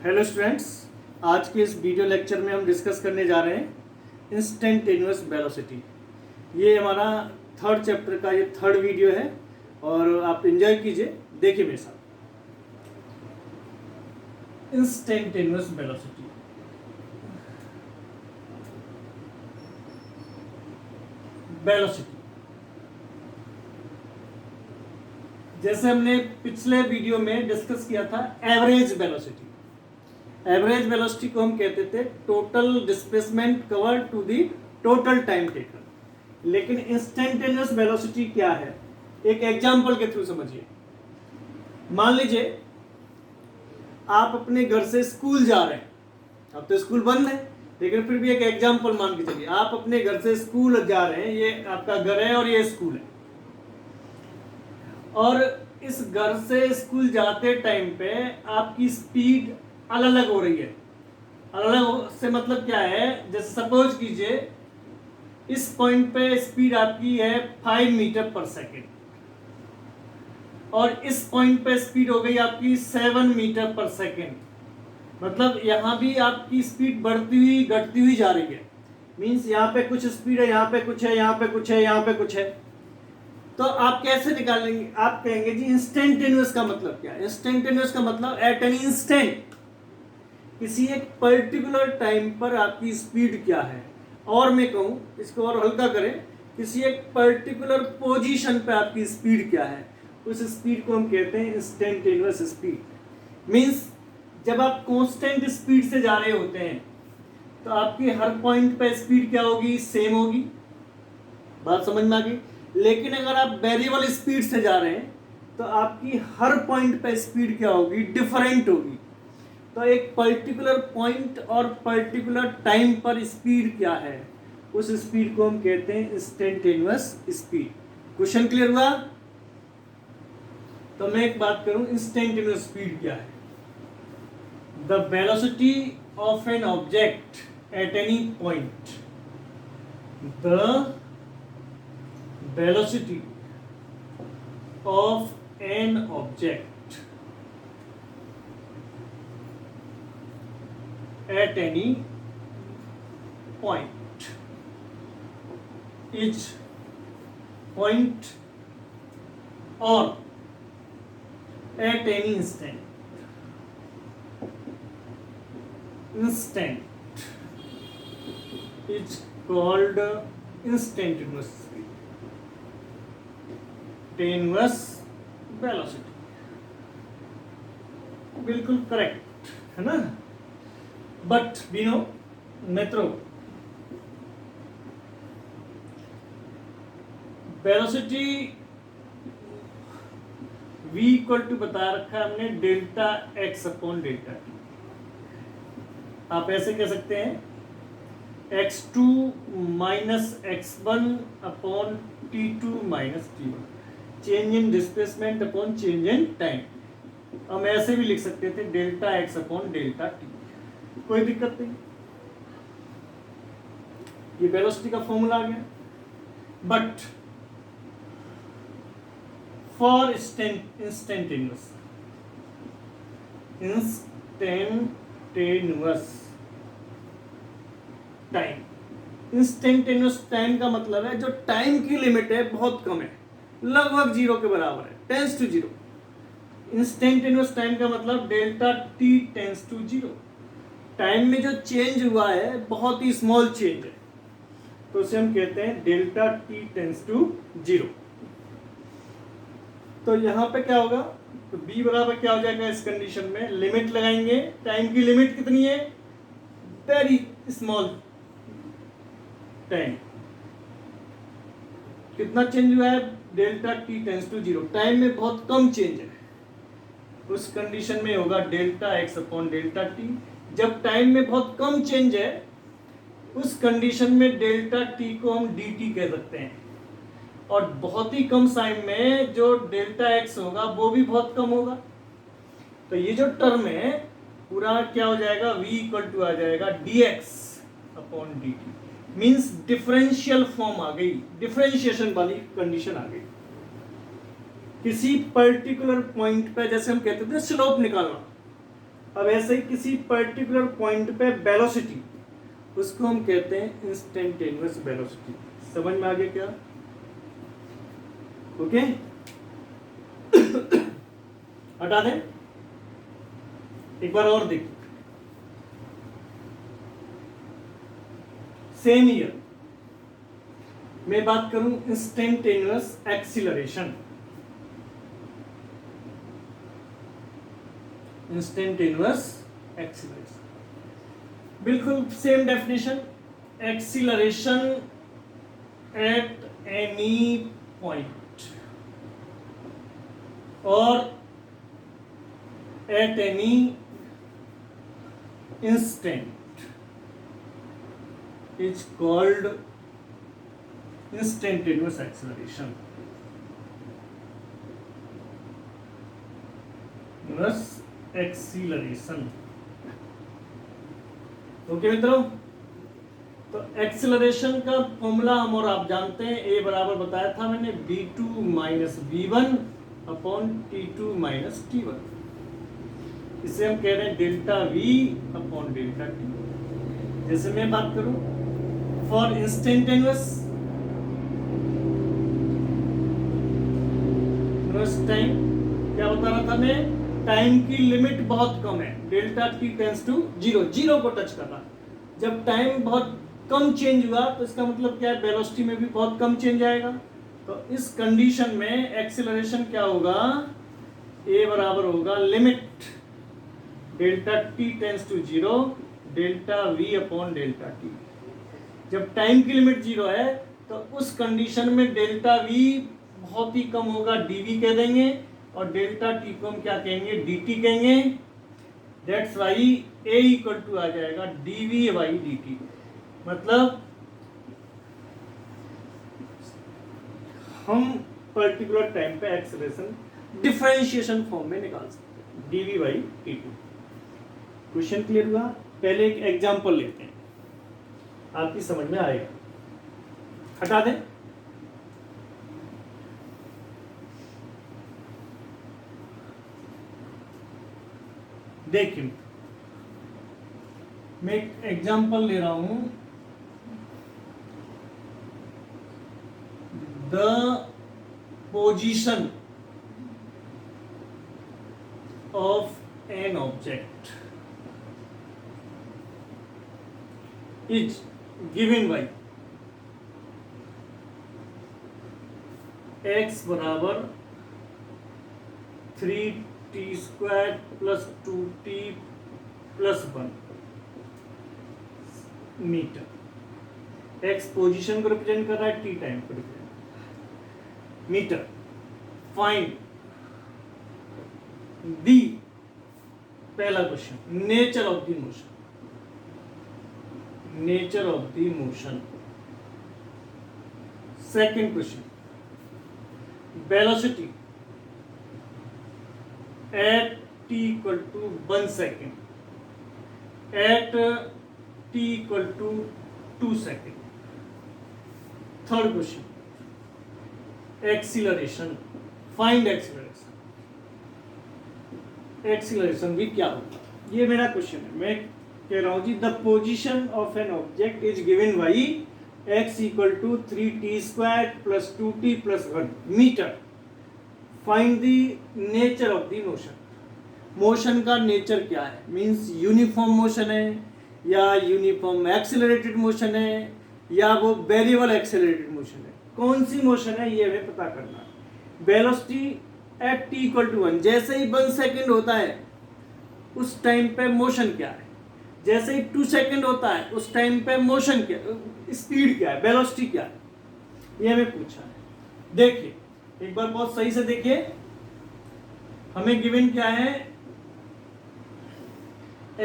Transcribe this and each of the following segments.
Hello students, आज के इस वीडियो लेक्चर में हम डिस्कस करने जा रहे हैं इंस्टेंटेनियस वेलोसिटी। ये हमारा थर्ड चैप्टर का ये थर्ड वीडियो है और आप एंजॉय कीजिए, देखिए मेरे साथ। इंस्टेंटेनियस वेलोसिटी, वेलोसिटी जैसे हमने पिछले वीडियो में डिस्कस किया था एवरेज वेलोसिटी। एवरेज वेलोसिटी को हम कहते थे total displacement cover to the total time taken. लेकिन इंस्टेंटेनियस वेलोसिटी क्या है, एक एग्जांपल के थ्रू समझिए। मान लीजिए आप अपने घर से स्कूल जा रहे हैं, अब तो स्कूल बंद है, लेकिन फिर भी एक एग्जांपल मान के चलिए। आप अपने घर से स्कूल जा रहे हैं, ये आपका घर है और ये स्कूल है, और इस घर से स्कूल जाते टाइम पे आपकी स्पीड अलग अलग हो रही है। अलग अलग से मतलब क्या है, जैसे सपोज कीजिए इस पॉइंट पे स्पीड आपकी है 5 मीटर पर सेकेंड और इस पॉइंट पे स्पीड हो गई आपकी 7 मीटर पर सेकेंड। मतलब यहां भी आपकी स्पीड बढ़ती हुई घटती हुई जा रही है। मींस यहाँ पे कुछ स्पीड है, यहाँ पे कुछ है, यहाँ पे कुछ है, यहाँ पे कुछ है। तो आप कैसे निकालेंगे? आप कहेंगे जी इंस्टेंटेनियस का मतलब क्या है? इंस्टेंटेनियस का मतलब एट एन इंस्टेंट, किसी एक पर्टिकुलर टाइम पर आपकी स्पीड क्या है। और मैं कहूं, इसको और हल्का करें, किसी एक पर्टिकुलर पोजीशन पे आपकी स्पीड क्या है, उस स्पीड को हम कहते हैं इंस्टेंटेनियस स्पीड। मींस जब आप कांस्टेंट स्पीड से जा रहे होते हैं तो आपकी हर पॉइंट पे स्पीड क्या होगी? सेम होगी। बात समझ में आ गई? लेकिन अगर आप वेरिएबल स्पीड से जा रहे हैं तो आपकी हर पॉइंट पे स्पीड क्या होगी? डिफरेंट होगी। तो एक पर्टिकुलर पॉइंट और पर्टिकुलर टाइम पर स्पीड क्या है, उस स्पीड को हम कहते हैं इंस्टेंटेनियस स्पीड। क्वेश्चन क्लियर हुआ? तो मैं एक बात करूं, इंस्टेंटेनियस स्पीड क्या है? The velocity of an object at any point. The velocity of an object at any point is point or at any instant is called instantaneous speed, instantaneous velocity. बिल्कुल correct है ना? But we know मित्रों, velocity v equal to बता रखा है हमने delta x upon delta T. आप ऐसे कह सकते हैं x2 minus x1 upon t2 minus t1, change in displacement upon change in time. हम ऐसे भी लिख सकते थे delta X upon delta T, कोई दिक्कत नहीं। ये वेलोसिटी का फॉर्मूला आ गया। But for instantaneous time, instantaneous time का मतलब है जो टाइम की लिमिट है बहुत कम है, लगभग जीरो के बराबर है, tends to zero. Instantaneous time का मतलब delta T tends to zero. Time में जो चेंज हुआ है बहुत ही स्मॉल चेंज है, तो उसे हम कहते हैं delta T tends to zero. तो यहां पे क्या होगा? तो b बराबर क्या हो जाएगा इस कंडीशन में? लिमिट लगाएंगे। टाइम की लिमिट कितनी है? Very small time. कितना चेंज हुआ है? Delta T tends to zero. Time में बहुत कम चेंज है, उस कंडीशन में होगा delta X upon delta T. जब टाइम में बहुत कम चेंज है, उस कंडीशन में डेल्टा टी को हम डी टी कह सकते हैं। और बहुत ही कम टाइम में जो डेल्टा एक्स होगा वो भी बहुत कम होगा। तो ये जो टर्म है पूरा क्या हो जाएगा? v इक्वल टू आ जाएगा dx upon dt। Means differential form आ गई, डिफरेंशिएशन वाली कंडीशन आ गई। किसी पर्टिकुलर पॉइंट पे, जैसे हम कहते थे स्लोप निकालना, अब ऐसे ही किसी पर्टिकुलर पॉइंट पे वेलोसिटी, उसको हम कहते हैं इंस्टेंटेनियस वेलोसिटी। समझ में आ गया क्या? ओके हटा दें, एक बार और देखिए। सेम ईयर मैं बात करूं इंस्टेंटेनियस एक्सीलरेशन, इंस्टेंटेनियस एक्सीलरेशन बिल्कुल same definition, acceleration at any point और at any instant is called instantaneous acceleration. Acceleration. Okay मित्रों, तो एक्सीलरेशन का फॉर्मूला हम और आप जानते हैं, ए बराबर बताया था मैंने v2 minus v1 upon t2 minus t1। इसे हम कह रहे हैं delta v upon delta t। जैसे मैं बात करूं फॉर इंस्टेंटेनियस टाइम, क्या बता रहा था मैं, टाइम की लिमिट बहुत कम है, delta t tends to zero, zero को टच कर रहा। जब टाइम बहुत कम चेंज हुआ तो इसका मतलब क्या है, वेलोसिटी में भी बहुत कम चेंज आएगा। तो इस कंडीशन में एक्सीलरेशन क्या होगा, a बराबर होगा limit delta t tends to zero delta v upon delta t। जब टाइम की लिमिट जीरो है तो उस कंडीशन में डेल्टा v बहुत ही कम होगा, dv कह देंगे, और डेल्टा t को हम क्या कहेंगे, dt कहेंगे। That's why a equal to आ जाएगा dv बाई dt। मतलब हम पर्टिकुलर टाइम पे एक्सेलरेशन डिफरेंशिएशन फॉर्म में निकाल सकते हैं, dv by dt। Question clear हुआ? पहले एक एग्जांपल लेते हैं, आपकी समझ में आएगा। हटा दें, देखिए मैं एक एग्जांपल ले रहा हूं, the position of an object is given by x बराबर 3t square plus 2t plus 1 metre. x position को रिप्रेजेंट कर रहा है, t टाइम को रिप्रेजेंट मीटर। फाइंड दी, पहला question, nature of the motion, nature of the motion. Second question, velocity at t equal to 1 second, at t equal to 2 second. Third question, acceleration, find acceleration. Acceleration भी क्या होगा, ये मेरा question है। मैं कह रहा हूं जी, the position of an object is given by x equal to 3t square plus 2t plus 1 metre. Find the nature of the motion. Motion का नेचर क्या है, मीन्स यूनिफॉर्म मोशन है या यूनिफॉर्म एक्सेलरेटेड मोशन है या वो variable accelerated motion है, कौन सी मोशन है ये हमें पता करना है। Velocity at t equal to 1, जैसे ही 1 सेकेंड होता है उस टाइम पे मोशन क्या है, जैसे ही 2 सेकेंड होता है उस टाइम पे मोशन क्या, स्पीड क्या है, वेलोसिटी क्या है, ये हमें पूछा है। देखिए एक बार बहुत सही से देखिए, हमें गिवन क्या है,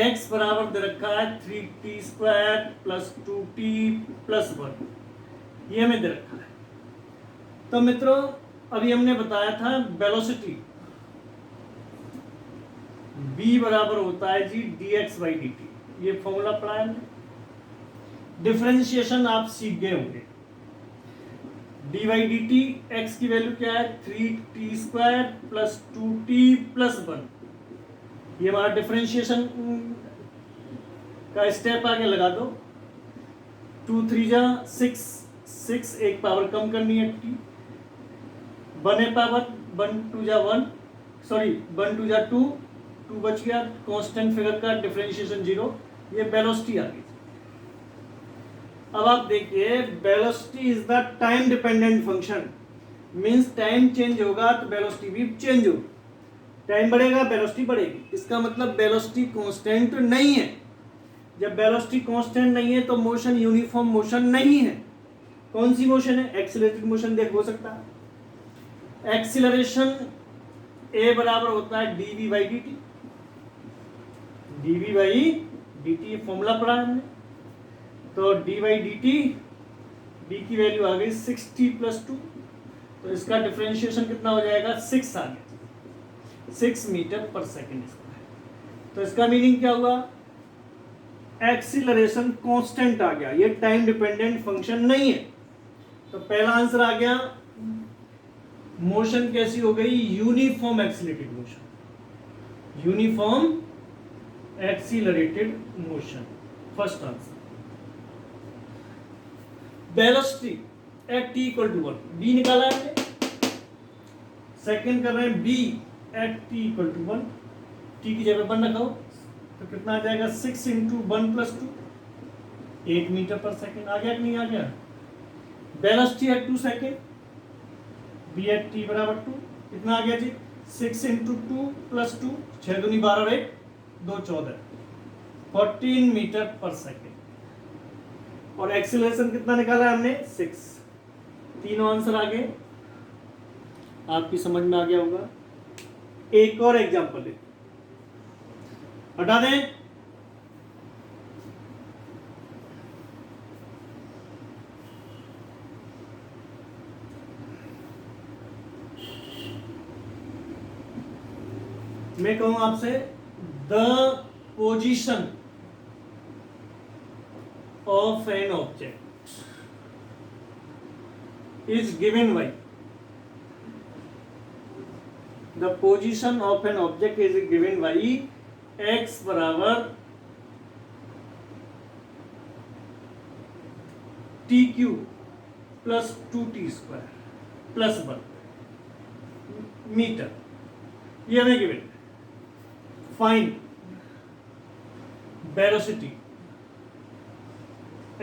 x बराबर दे रखा है 3t square plus 2t plus 1, ये हमें दे रखा है। तो मित्रों अभी हमने बताया था वेलोसिटी v बराबर होता है जी dx बाई dt, ये फॉर्मूला पढ़ा है हमने। डिफरेंशिएशन आप सीख गए होंगे, D by D T, x की वैल्यू क्या है 3t square plus 2t plus 1, ये हमारा डिफरेंशिएशन का स्टेप आगे लगा दो। 2 3 जा 6, 6 एक पावर कम करनी है टी, 1 है पावर, 1 2 जा 1, सॉरी 1 2 जा 2, 2 बच गया, कांस्टेंट फिगर का डिफरेंशिएशन 0, ये वेलोसिटी आ गई। अब आप देखिए velocity is the time dependent function, means time change होगा तो वेलोसिटी भी चेंज होगी, टाइम बढ़ेगा वेलोसिटी बढ़ेगी। इसका मतलब वेलोसिटी कांस्टेंट नहीं है। जब वेलोसिटी कांस्टेंट नहीं है तो मोशन यूनिफॉर्म मोशन नहीं है। कौन सी मोशन है? एक्सीलरेटेड मोशन देख हो सकता है। एक्सीलरेशन ए बराबर होता है dv by dt, dv by dt formula पढ़ा है हमने। तो D by D T, D की वैल्यू आ गई 60 प्लस 2, तो इसका डिफरेंशिएशन कितना हो जाएगा? 6 आ गया, 6 मीटर पर सेकेंड स्क्वायर। तो इसका मीनिंग क्या हुआ? एक्सीलरेशन कांस्टेंट आ गया, ये टाइम डिपेंडेंट फंक्शन नहीं है। तो पहला आंसर आ गया। मोशन कैसी हो गई? Uniform accelerated motion, uniform accelerated motion, first answer. Velocity at T equal to 1, V निकाला है। सेकंड कर रहे हैं V at T equal to 1, T की जगह 1 रखो तो कितना आ जाएगा? 6 into 1 plus 2, 8 metre per second. आ गया कि नहीं आ गया? Velocity at 2 second, V at T बराबर 2, कितना आ गया जी? 6 इंटू 2 प्लस 2, 6 दूनी 12, 1 2 14, 14 मीटर पर सेकेंड। और एक्सीलरेशन कितना निकाला हमने? 6। तीनों आंसर आ गए, आपकी समझ में आ गया होगा। एक और एग्जांपल ले, हटा दें। मैं कहूं आपसे, the position of an object is given by, the position of an object is given by x बराबर T cube plus 2t square plus 1 metre, ये हमें given. Find velocity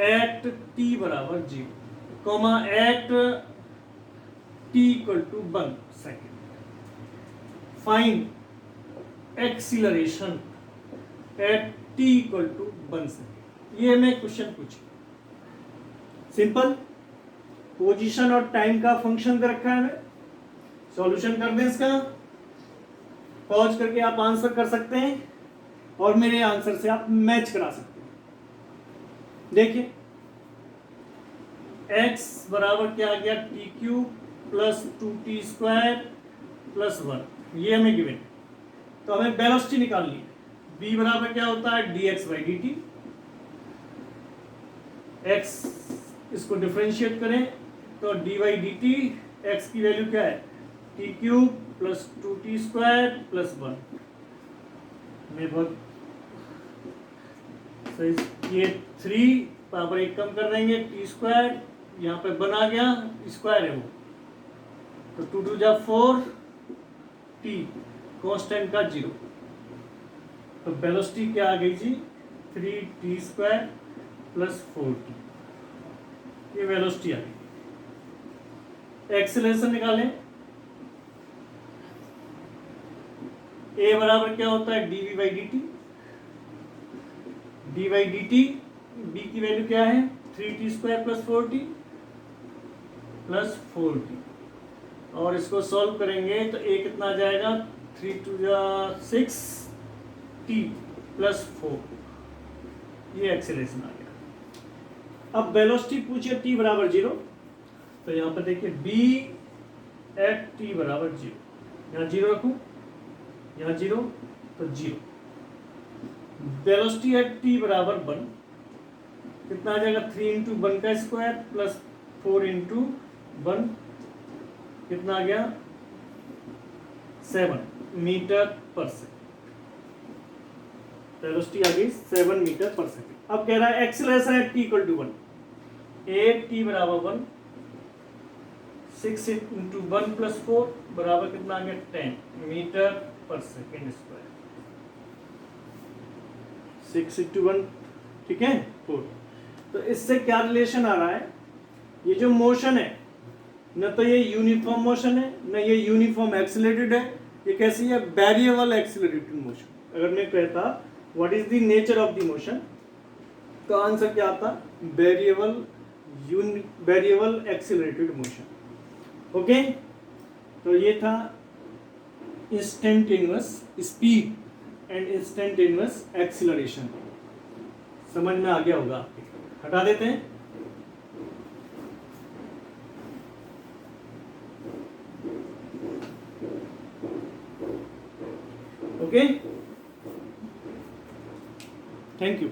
at T बराबर 0, comma at T equal to 1 second. Find acceleration at T equal to 1 second. ये हमें question पूछे, simple, position और time का function दे रखा है हमें। सॉल्यूशन कर दें इसका, पॉज करके आप आंसर कर सकते हैं और मेरे आंसर से आप मैच करा सकते हैं। देखिए x बराबर क्या आ गया? T cube plus 2t square plus 1, ये हमें गिवन। तो हमें वेलोसिटी निकालनी है। b बराबर क्या होता है? dx by D T. x इसको डिफरेंशिएट करें तो D by D T, x की वैल्यू क्या है? T cube plus 2t square plus 1। मैं बहुत सही, ये 3 पावर 1 कम कर देंगे, टी स्क्वायर यहाँ पे 1 आ गया, स्क्वायर है वो, तो 2 2 जा 4, टी कांस्टेंट का 0। तो वेलोसिटी क्या आ गई जी? 3t स्क्वायर प्लस 4t, ये वेलोसिटी आ गई। एक्सीलरेशन निकालें। ए बराबर क्या होता है? dv by D T, D by D T, V की वैल्यू क्या है? 3t square plus 4t plus 4t, और इसको सॉल्व करेंगे तो ए कितना आ जाएगा? 3 2 जा 6 t प्लस 4, ये एक्सेलरेशन आ गया। अब वेलोसिटी पूछिए t बराबर 0, तो यहाँ पर देखिए b एट t बराबर 0, यहाँ 0 रखूँ, यहाँ 0 तो 0। वेलोसिटी एट t बराबर 1, कितना आ जाएगा? 3 इंटू 1 का स्क्वायर प्लस 4 इंटू 1, कितना आ गया? 7 मीटर पर सेकेंड। वेलोसिटी आ गई 7 मीटर पर सेकेंड। अब कह रहा है acceleration at T equal to 1, 8t बराबर 1, 6 इंटू 1 प्लस 4 बराबर कितना आ गया 10 metre per second square. 6 into 1 ठीक है 4। तो इससे क्या रिलेशन आ रहा है, ये जो मोशन है न तो ये यूनिफॉर्म मोशन है न ये यूनिफॉर्म एक्सीलरेटेड है, ये कैसी है वेरिएबल एक्सीलरेटेड मोशन। अगर मैं कहता what is the nature of the motion तो आंसर क्या आता वेरिएबल एक्सीलरेटेड मोशन। ओके, तो ये था instantaneous speed and instantaneous acceleration. समझ में आ गया होगा आपके, हटा देते हैं। Okay, thank you.